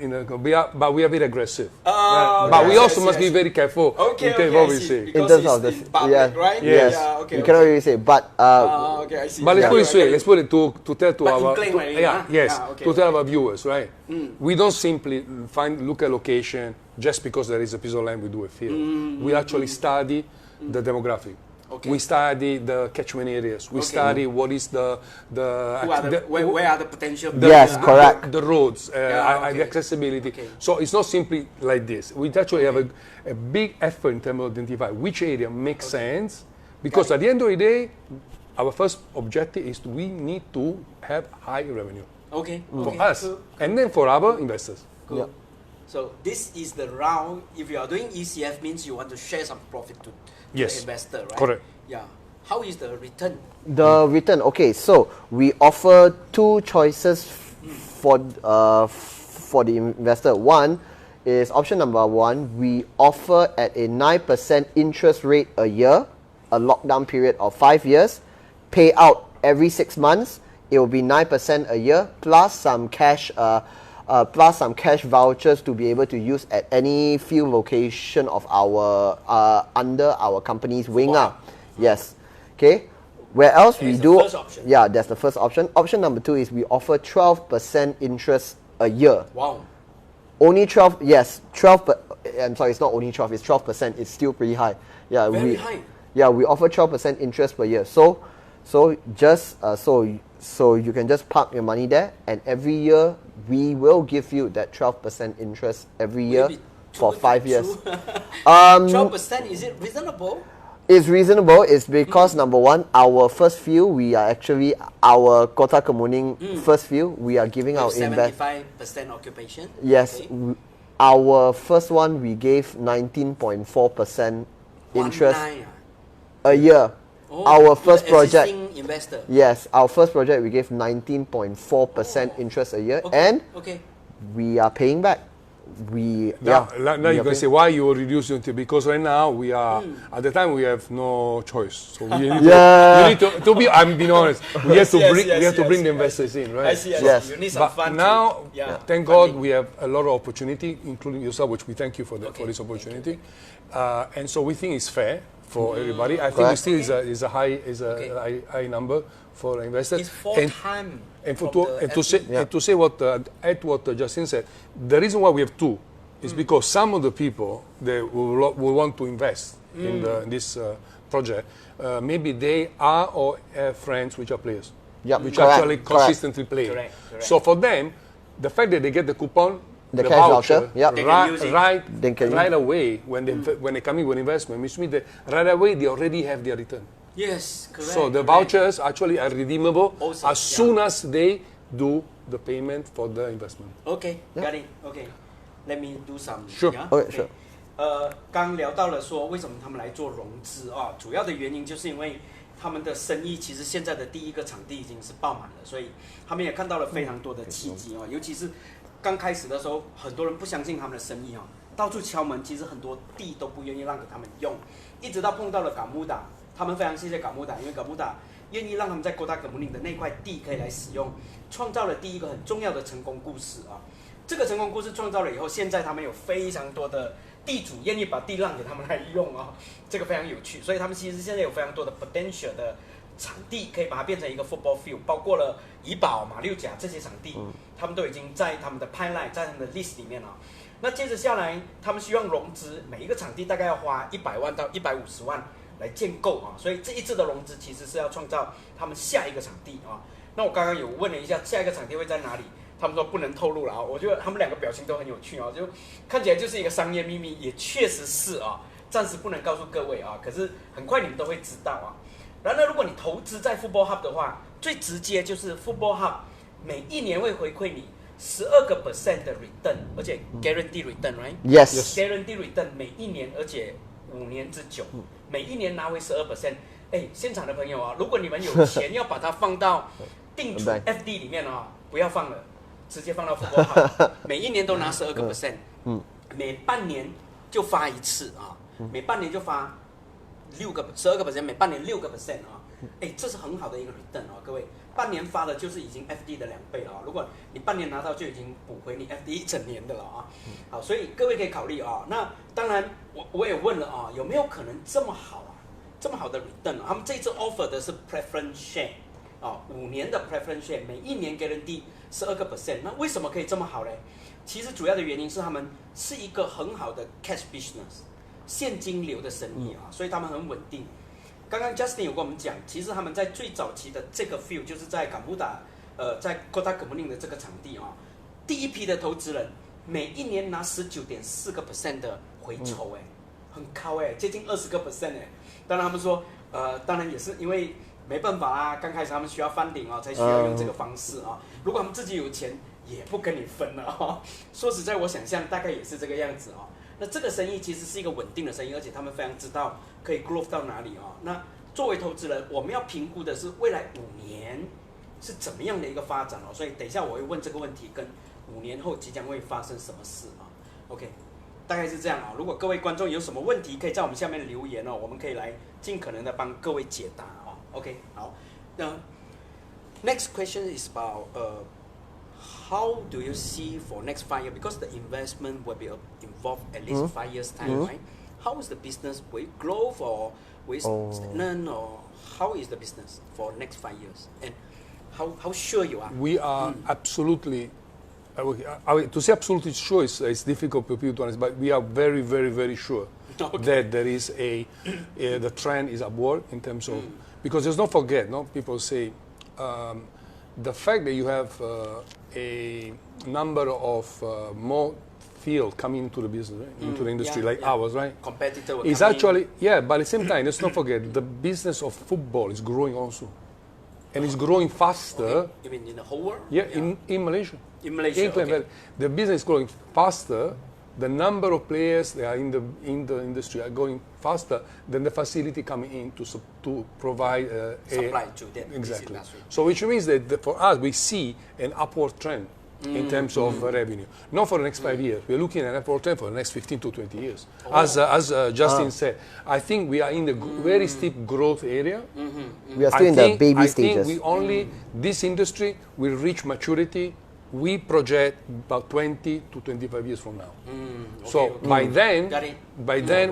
C: but we are very aggressive. But we also must be very careful in terms of what we say.
B: In terms of this,
A: public, right?
B: Yes.
A: Yeah,
B: cannot really say. But
A: I see.
C: But let's put it this way. Let's put it to tell to
A: But
C: our
A: in Klang Valley,
C: to tell our viewers, right? We don't simply look at location just because there is a piece of land we do a field. We actually study the demographic. We study the catchment areas. We study what is
A: where are the potential?
B: Correct.
C: The roads, the accessibility. So it's not simply like this. We actually have a big effort in terms of identify which area makes sense, because at the end of the day, our first objective is we need to have high revenue for us and then for our investors.
A: Cool. Yeah. So this is the round. If you are doing ECF, means you want to share some profit to the investor, right?
C: Correct.
A: Yeah. How is the return?
B: The return. Okay, so we offer two choices for for the investor. One is option number 1. We offer at a 9% interest rate a year, a lockdown period of 5 years, pay out every 6 months. It will be 9% a year plus some cash vouchers to be able to use at any field location of our under our company's wing. Yes. Okay. Where else we do?
A: First option.
B: Yeah, that's the first option. Option number 2 is we offer 12% interest a year.
A: Wow.
B: Only 12. Yes, 12. I'm sorry, it's not only 12. It's 12%. It's still pretty high. Yeah,
A: Very high.
B: Yeah, we offer 12% interest per year. So you can just park your money there, and every year we will give you that 12% interest every year for 5 years.
A: 12%, is it reasonable?
B: It's reasonable. It's because number 1, our first field, we are actually our Kota Kemuning first field. We are giving our
A: 75% occupation.
B: Yes,
A: Okay.
B: Our first one we gave 19.4% interest a year.
A: Oh,
B: Our first
A: to the
B: project.
A: existing investor.
B: Yes, our first project we gave 19.4% interest a year, and we are paying back.
C: Now you can say why you will reduce it, because right now we are at the time we have no choice. So we need to be. I'm being honest. We have to bring the investors in, right?
A: I see.
B: Yes.
A: You need some
C: But
A: fund
C: now, thank God,
A: funding.
C: we have a lot of opportunity, including yourself, which we thank you for this opportunity. And so we think it's fair for everybody. I think it still is a high number for investors.
A: It's 4 times.
C: And to say what add what Justin said, the reason why we have 2 is because some of the people that will want to invest in this project, maybe they are or have friends which are players, which actually consistently play.
A: Correct.
C: So for them, the fact that they get the coupon,
B: the cash voucher,
C: right away when they come in with investment, which means that right away they already have their return.
A: Yes, correct.
C: So the vouchers actually are redeemable
A: Also,
C: as soon as they do the payment for the investment.
A: Okay, got it. Okay, let me do some.
C: Sure.
B: Okay, sure.
A: 刚聊到了说为什么他们来做融资啊，主要的原因就是因为他们的生意其实现在的第一个场地已经是爆满了，所以他们也看到了非常多的契机啊，尤其是刚开始的时候，很多人不相信他们的生意啊，到处敲门，其实很多地都不愿意让给他们用，一直到碰到了港木打。他们非常谢谢港木打，因为港木打愿意让他们在Kota Kemuning的那块地可以来使用，创造了第一个很重要的成功故事啊。这个成功故事创造了以后，现在他们有非常多的地主愿意把地让给他们来用啊，这个非常有趣。所以他们其实现在有非常多的 potential 的场地，可以把它变成一个 football field， 包括了怡保、马六甲这些场地，他们都已经在他们的 pipeline， 在他们的 list 里面了。那接着下来，他们希望融资，每一个场地大概要花100万到150万。来建构啊，所以这一次的融资其实是要创造他们下一个场地啊。那我刚刚有问了一下，下一个场地会在哪里？他们说不能透露了啊。我觉得他们两个表情都很有趣啊，就看起来就是一个商业秘密，也确实是啊，暂时不能告诉各位啊。可是很快你们都会知道啊。然而，如果你投资在 Footballhub 的话，最直接就是 Footballhub 每一年会回馈你12% 的 return， 而且 guarantee return，right？Yes。guarantee return 每一年，而且5年之久。每一年拿回12%，现场的朋友啊，如果你们有钱要把它放到定存 FD 里面啊，不要放了，直接放到 Footballhub， 每一年都拿12%，每半年就发一次啊，每半年就发12%，每半年6%啊，这是很好的一个 return 啊，各位，半年发的就是已经 FD 的2倍了啊，如果你半年拿到就已经补回你 FD 一整年的了啊，好，所以各位可以考虑啊，那当然我也问了啊，有没有可能这么好啊，这么好的 return 啊？他们这次 offer 的是 preference share 啊，5年的 preference share， 每一年guarantee 12%，那为什么可以这么好嘞？其实主要的原因是他们是一个很好的 cash business， 现金流的生意啊，所以他们很稳定。刚刚 Justin 有跟我们讲，其实他们在最早期的这个 field， 就是在港木打，在 Kota Kemuning 的这个场地啊，第一批的投资人每一年拿19.4% 的回酬，很高接近20%当然他们说，当然也是因为没办法啊，刚开始他们需要funding啊，才需要用这个方式啊。如果他们自己有钱，也不跟你分了啊。说实在，我想象大概也是这个样子啊。那这个生意其实是一个稳定的生意，而且他们非常知道可以 growth 到哪里啊。那作为投资人，我们要评估的是未来5年是怎么样的一个发展哦。所以等一下我会问这个问题，跟5年后即将会发生什么事啊 ？OK， 大概是这样啊。如果各位观众有什么问题，可以在我们下面留言哦，我们可以来尽可能的帮各位解答哦。OK， 好，那 next question is about how do you see for next 5 years because the investment will be involved at least 5 years time, right? How is the business? Will it grow or will it stagnant or how is the business for next 5 years? And how sure you are?
C: We are absolutely, to say absolutely sure is difficult for people to understand, but we are very, very, very sure that there is the trend is upward in terms of, because there's don't forget, people say, the fact that you have a number of more field coming into the business, right? Into the industry ours, right?
A: Competitor will
C: it's actually, but at the same time, let's not forget, the business of football is growing also. And it's growing faster.
A: Okay. You mean in the whole world?
C: Yeah, in Malaysia.
A: In Malaysia, okay.
C: The business is growing faster. The number of players that are in the industry are going faster than the facility coming in to provide
A: supply to that.
C: Exactly. So which means that for us we see an upward trend in terms of revenue. Not for the next 5 years. We're looking at an upward trend for the next 15 to 20 years. As Justin said, I think we are in the very steep growth area.
B: We are still in the baby stages.
C: I think we only this industry will reach maturity. We project about 20 to 25 years from now. So by then,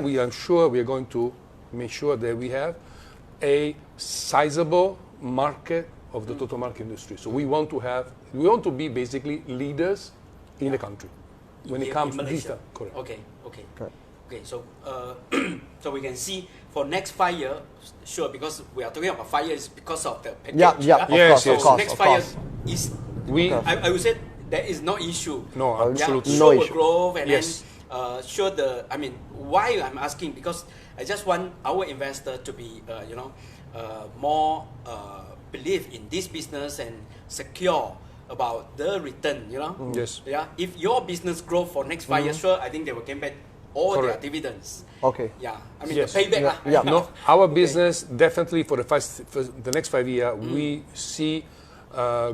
C: we are sure we are going to make sure that we have a sizable market of the total market industry. So we want to be basically leaders in the country when it comes to this. Correct.
A: Okay. So so we can see for next 5 years, sure, because we are talking about 5 years because of the package.
C: Yes,
A: so
C: of course,
A: next 5 years is. I would say there is no issue.
C: No, absolutely.
A: Sure will grow and then sure why I'm asking because I just want our investor to be more believe in this business and secure about the return.
C: Yes.
A: Yeah. If your business grow for next 5 years, sure, I think they will gain back all their dividends.
B: Okay.
A: Yeah. The payback.
C: No, our business definitely for the next 5 years we see.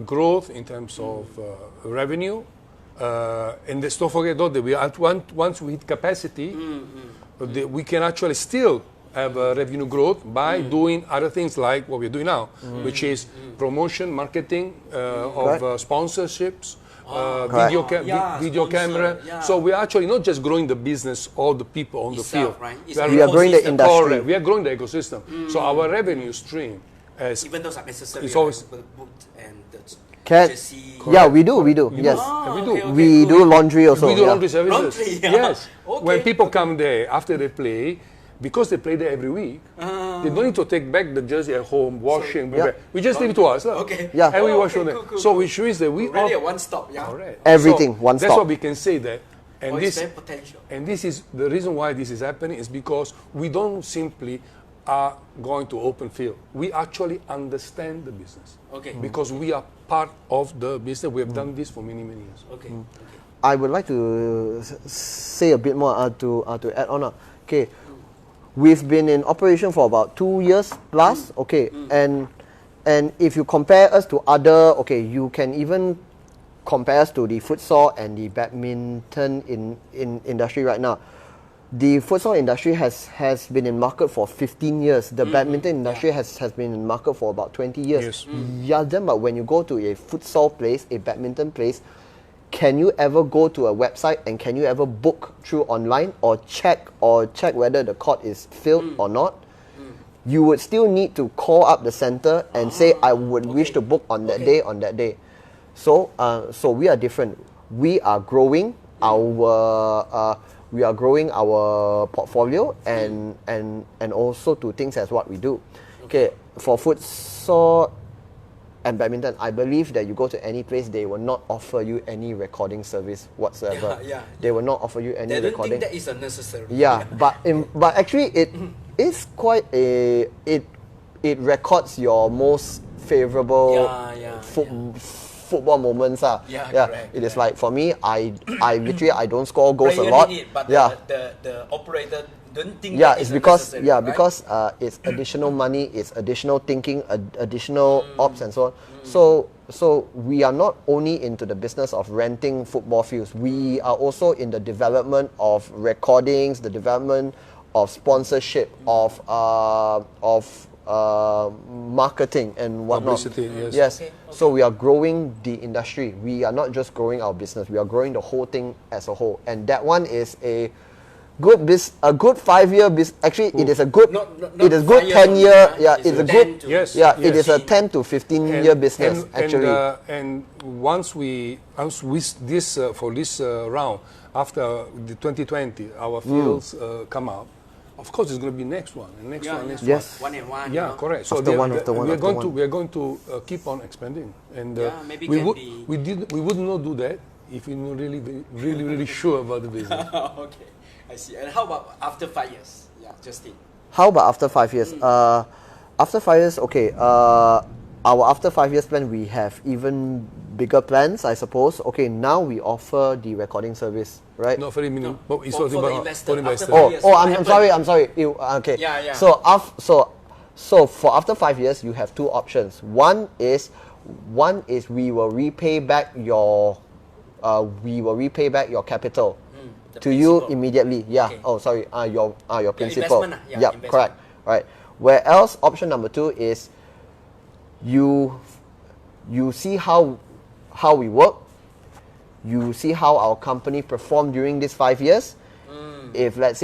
C: Growth in terms of revenue, and let's not forget though that we are once we hit capacity, we can actually still have revenue growth by doing other things like what we're doing now, which is promotion, marketing of sponsorships, video camera. So we're actually not just growing the business or the people on the field.
A: Right?
B: We are growing the industry.
C: Correct. We are growing the ecosystem. So our revenue stream.
A: Even those are necessary.
C: It's always
A: booked and
B: we do. Yes, we do laundry also.
C: We do laundry services.
A: Laundry,
C: Yes. When people come there after they play, because they play there every week, they don't need to take back the jersey at home, washing. We just leave it to us.
A: Okay.
C: And we wash on them. So which means that we
A: already one stop.
C: Correct.
B: Everything one stop.
C: That's what we can say that. And
A: this potential.
C: And this is the reason why this is happening is because we don't simply are going to open field. We actually understand the business.
A: Okay.
C: Because we are part of the business. We have done this for many, many years.
A: Okay.
B: I would like to say a bit more to add on. Okay. We've been in operation for about 2 years plus. Okay. And if you compare us to other, you can even compare us to the futsal and the badminton in industry right now. The futsal industry has been in market for 15 years. The badminton industry has been in market for about 20 years. Yes. But when you go to a futsal place, a badminton place, can you ever go to a website and can you ever book through online or check whether the court is filled or not? You would still need to call up the center and say, I would wish to book on that day. So we are different. We are growing our portfolio and also to things as what we do. Okay, for futsal and badminton, I believe that you go to any place, they will not offer you any recording service whatsoever. They will not offer you any recording.
A: Don't think that is unnecessary.
B: But actually it is quite it records your most favorable football moments.
A: Correct.
B: It is like for me, I literally I don't score goals a lot.
A: The operator don't think
B: Yeah,
A: that
B: it's
A: is
B: because
A: unnecessary,
B: yeah
A: right?
B: because it's additional money, it's additional thinking, additional ops and so on. So we are not only into the business of renting football fields. We are also in the development of recordings, the development of sponsorship, of marketing and whatnot.
C: Publicity, yes.
B: Yes.
A: Okay,
B: So we are growing the industry. We are not just growing our business. We are growing the whole thing as a whole. And that one is a good 5-year business. Actually, it is a good.
A: Not
B: It is
A: 5
B: good
A: years
B: 10-year.
A: only,
B: Yeah,
A: huh?
B: it's a
A: 10
B: good.
A: to
C: Yes.
B: Yeah, it is a
A: 15.
B: 10 to 15-year business actually.
C: And once we this for this round after the 2020 our fields come out, of course it's going to be next one and next one, next
B: Yes.
A: One and one.
C: Yeah,
A: you know?
C: correct. So
B: After one, after one,
C: we are
B: after
C: going
B: one.
C: to we are going to keep on expanding, and
A: Yeah, maybe
C: we
A: can
C: would
A: be-
C: we would not do that if we were really sure about the business.
A: Okay, I see. And how about after 5 years? Yeah, Justin.
B: How about after 5 years? After 5 years, okay. Our after 5 years plan, we have even bigger plans, I suppose. Okay, now we offer the recording service, right?
C: Not very minimum.
A: No,
C: It's
A: for
C: talking
A: the
C: about
A: investor,
C: for
A: after
C: investor.
A: 5 years.
B: Oh,
A: What
B: I'm
A: happened?
B: sorry. Okay.
A: Yeah.
B: So for after 5 years, you have two options. One is we will repay back your capital
A: The
B: to you
A: principal.
B: immediately. Yeah.
A: Okay.
B: Oh, sorry. Your principal.
A: investment, yeah,
B: Yep,
A: investment.
B: correct. Right. Where else? Option number 2 is you see how we work. You see how our company performed during these 5 years. If let's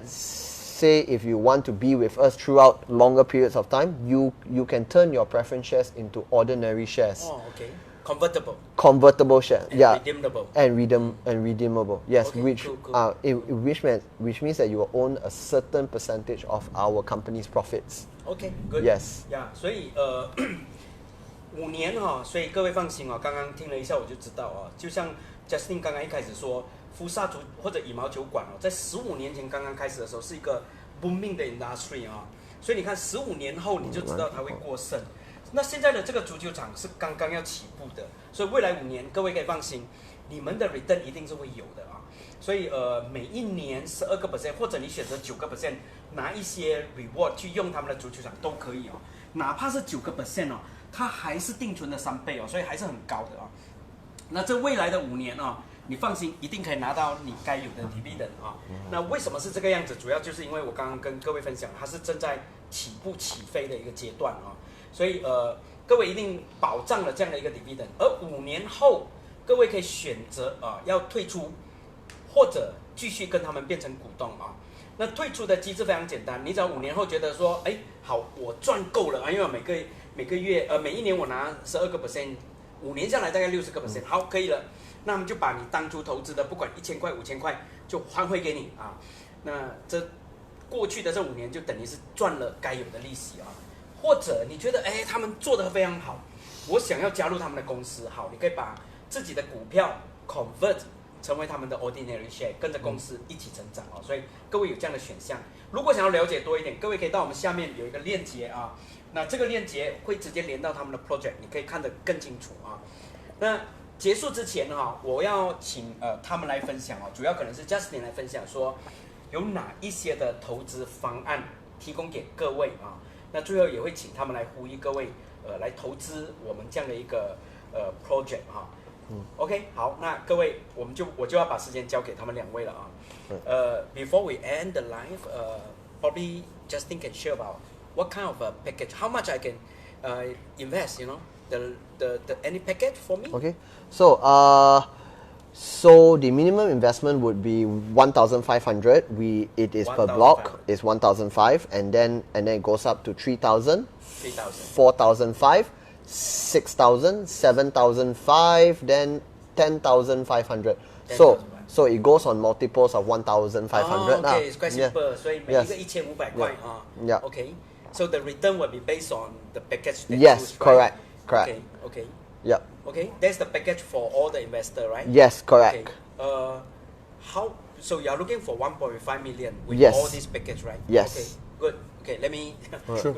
B: say if you want to be with us throughout longer periods of time, you can turn your preference shares into ordinary shares.
A: Oh, okay. Convertible.
B: Convertible shares.
A: And
B: Yeah.
A: redeemable.
B: And redeemable. Yes,
A: Okay,
B: which
A: cool.
B: which means that you will own a certain percentage of our company's profits.
A: Okay, good.
B: Yes.
A: Yeah，所以5年哈，所以各位放心哦，刚刚听了一下我就知道哦，就像 Justin 刚刚一开始说，福萨足或者羽毛球馆哦，在15年前刚刚开始的时候是一个 booming 的 industry 啊、所以你看15年后你就知道它会过剩。那现在的这个足球场是刚刚要起步的，所以未来5年各位可以放心，你们的 return 一定是会有的啊。所以每一年12%，或者你选择9%，拿一些 reward 去用他们的足球场都可以哦，哪怕是9%哦，它还是定存的3倍哦，所以还是很高的啊。那这未来的5年啊，你放心，一定可以拿到你该有的 dividend 啊。那为什么是这个样子？主要就是因为我刚刚跟各位分享，它是正在起飞的一个阶段啊，所以各位一定保障了这样的一个 dividend。而5年后，各位可以选择要退出，或者继续跟他们变成股东啊。那退出的机制非常简单，你只要5年后觉得说，哎，好，我赚够了啊，因为每个月每一年我拿12%，5年下来大概60%，好，可以了。那他们就把你当初投资的，不管1000块、5000块，就还回给你啊。那这过去的这5年就等于是赚了该有的利息啊。或者你觉得，哎，他们做得非常好，我想要加入他们的公司，好，你可以把自己的股票 convert 成为他们的 ordinary share， 跟着公司一起成长哦。所以各位有这样的选项。如果想要了解多一点，各位可以到我们下面有一个链接啊。那这个链接会直接连到他们的 project， 你可以看得更清楚啊。那结束之前哈，我要请他们来分享哦，主要可能是 Justin 来分享说有哪一些的投资方案提供给各位啊。那最后也会请他们来呼吁各位来投资我们这样的一个project 哈。OK， 好，那各位我就要把时间交给他们2位了啊。Before we end the live, probably Justin can share about what kind of a package, how much I can invest, you know, the any package for me?
B: Okay. So the minimum investment would be 1,500. It is per block. It's 1,500, and then it goes up to 3,000, 4,500, 6,000, 7,500, then 10,500. So it goes on multiples of 1,500.
A: Okay, it's quite simple. 所以每一个1500块啊。
B: Yeah.
A: Okay. So the return will be based on the package that
B: Yes,
A: you choose, right?
B: correct.
A: Okay.
B: Yep.
A: Okay, that's the package for all the investor, right?
B: Yes, correct.
A: Okay. So you are looking for 1.5 million with
B: Yes.
A: all this package, right?
B: Yes.
A: Okay, good. Okay, let me
C: Sure.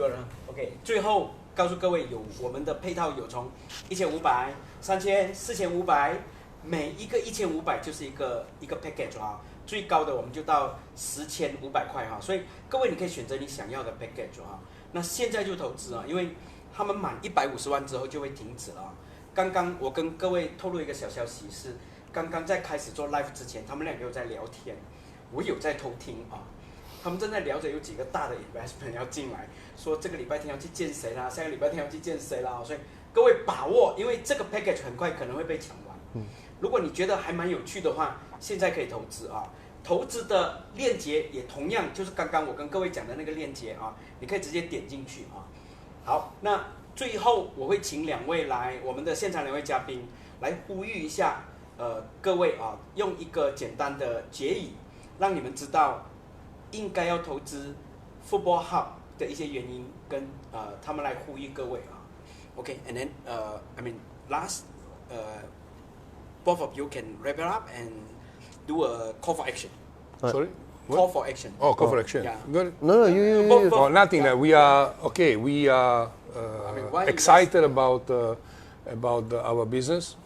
A: Okay, 最后告诉各位我们的配套有从1500、3000、4500，每一个1500就是一个 package 啊。最高的我们就到10,500块哈，所以各位你可以选择你想要的 package 哈。那现在就投资啊，因为他们满150万之后就会停止了啊。刚刚我跟各位透露一个小消息是，刚刚在开始做 live 之前，他们两个有在聊天，我有在偷听啊。他们正在聊着有几个大的 investment 要进来，说这个礼拜天要去见谁啦，下个礼拜天要去见谁啦，所以各位把握，因为这个 package 很快可能会被抢完。如果你觉得还蛮有趣的话，现在可以投资啊。投资的链接也同样就是刚刚我跟各位讲的那个链接啊，你可以直接点进去啊。好，那最后我会请两位来，我们的现场两位嘉宾来呼吁一下，各位啊，用一个简单的结语，让你们知道应该要投资 Footballhub 的一些原因，跟他们来呼吁各位啊。Okay, and then I mean last, both of you can wrap it up and do a call for action.
C: Sorry?
A: Call for action.
C: Oh, call for action.
A: Yeah.
C: Good.
B: No, you.
C: Oh, nothing. That we are okay. We are
A: why
C: excited about our business.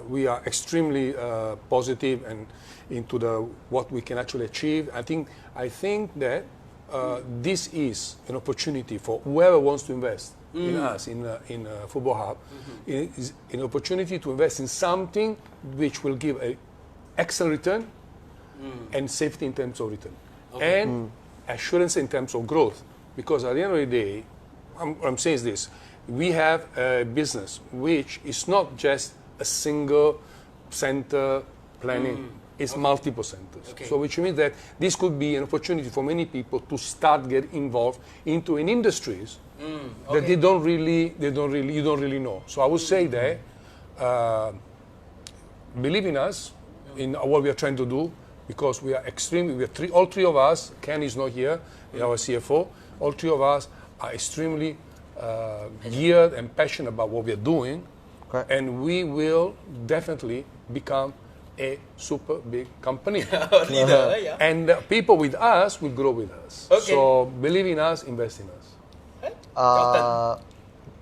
C: We are extremely positive and into what we can actually achieve. I think that this is an opportunity for whoever wants to invest in us in Footballhub. It is an opportunity to invest in something which will give an excellent return and safety in terms of return and assurance in terms of growth. Because at the end of the day, I'm saying this: we have a business which is not just a single center planning. It's multiple centers.
A: Okay.
C: So which means that this could be an opportunity for many people to start getting involved into an industries that you don't really know. So I would say that believe in us, in what we are trying to do, because we are all three of us, Ken is not here, our CFO, all three of us are extremely geared and passionate about what we are doing, and we will definitely become a super big company.
A: Leader, yeah.
C: And people with us will grow with us.
A: Okay.
C: So believe in us, invest in us.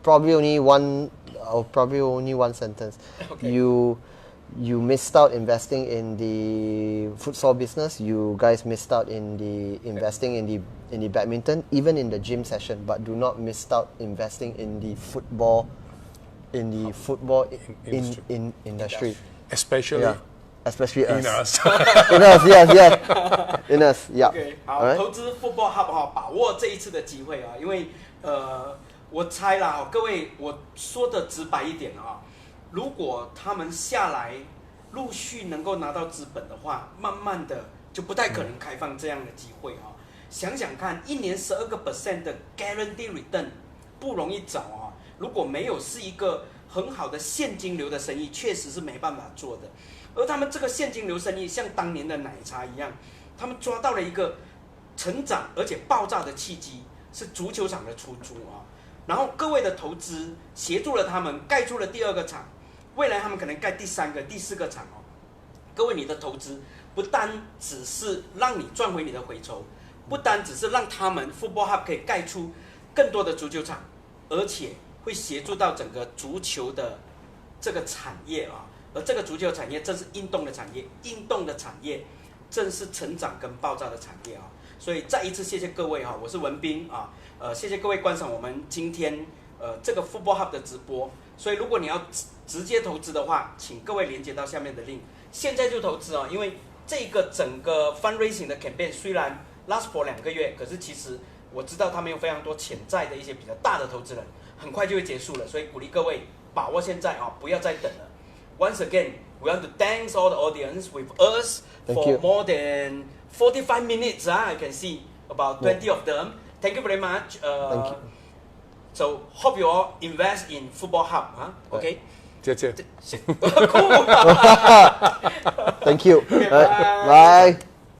B: Probably only one sentence.
A: Okay.
B: You missed out investing in the futsal business. You guys missed out in the investing in the badminton, even in the gym session. But do not miss out investing in the football industry.
C: Especially
B: us.
C: in us.
B: In us, yes. In us, yeah.
A: OK， 好，
B: Alright.
A: 投资 Footballhub 哈，把握这一次的机会啊，因为我猜啦，各位我说的直白一点啊，如果他们下来陆续能够拿到资本的话，慢慢的就不太可能开放这样的机会啊。想想看，一年12% 的 guarantee return 不容易找啊。如果没有是一个很好的现金流的生意，确实是没办法做的。而他们这个现金流生意，像当年的奶茶一样，他们抓到了一个成长而且爆炸的契机，是足球场的出租啊。然后各位的投资协助了他们盖出了第2个场，未来他们可能盖第3个、第4个场哦。各位，你的投资不单只是让你赚回你的回酬，不单只是让他们 Footballhub 可以盖出更多的足球场，而且会协助到整个足球的这个产业啊。而这个足球产业正是运动的产业，运动的产业正是成长跟爆炸的产业啊！所以再一次谢谢各位哈，我是文斌啊，谢谢各位观赏我们今天这个 Footballhub 的直播。所以如果你要直接投资的话，请各位连接到下面的 link， 现在就投资啊！因为这个整个 fundraising 的 campaign 虽然 last for 2个月，可是其实我知道他们有非常多潜在的一些比较大的投资人，很快就会结束了，所以鼓励各位把握现在啊，不要再等了。Once again, we want to thank all the audience with us for more than 45 minutes. I can see about 20 of them. Thank you very much.
B: Thank you.
A: So hope you all invest in Footballhub. Okay.
C: Cheers.
A: Cool.
B: Thank you.
A: Okay,
B: Bye.